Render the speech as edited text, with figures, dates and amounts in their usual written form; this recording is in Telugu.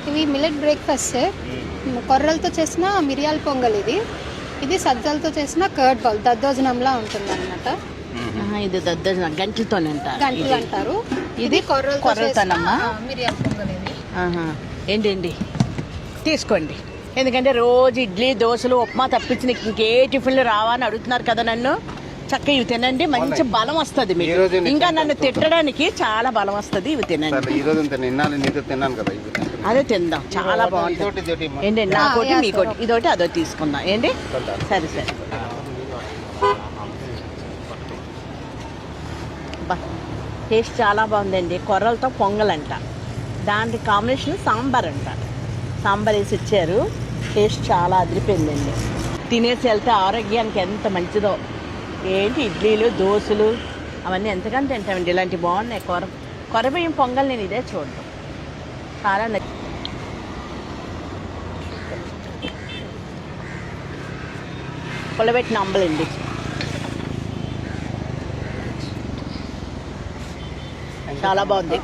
ఇవి మిల్లెట్ బ్రేక్ఫాస్ట్. కొర్రలతో చేసిన మిరియాల పొంగల్ ఇది. ఇది సజ్జలతో చేసిన కర్డ్ బౌల్, దద్దోజనంలా ఉంటుంది అనమాట. ఇది దద్దోజనం గంటలతోనే గంటలు అంటారు. ఇది కొర్రలతోనమ్మా మిరియాల పొంగల్. ఇది ఏంటండి తీసుకోండి, ఎందుకంటే రోజు ఇడ్లీ దోశలు ఉప్మా తప్పించి నీకు ఇంకే టిఫిన్లు రావా అని అడుగుతున్నారు కదా నన్ను. చక్కగా ఇవి తినండి, మంచి బలం వస్తుంది మీకు. ఇంకా నన్ను తిట్టడానికి చాలా బలం వస్తుంది. ఇవి తినండి. అదే తిందాం, చాలా బాగుంటుంది. ఏంటండి నాకోటి మీకోటి, ఇదోటి అదోటి తీసుకుందాం. ఏంటి సరే సరే. బా టేస్ట్ చాలా బాగుందండి. కొర్రలతో పొంగల్ అంట, దానికి కాంబినేషన్ సాంబార్ అంట. సాంబార్ వేసి ఇచ్చారు, టేస్ట్ చాలా అదిరిపోయిందండి. తినేసి వెళ్తే ఆరోగ్యానికి ఎంత మంచిదో. ఏంటి ఇడ్లీలు దోశలు అవన్నీ ఎంతగానో తింటామండి. ఇలాంటివి బాగున్నాయి. కొరబియ్యం పొంగల్ నేను ఇదే చూడటం చాలా పుల్లబెట్టిన అంబలండి. చాలా బాగుంది.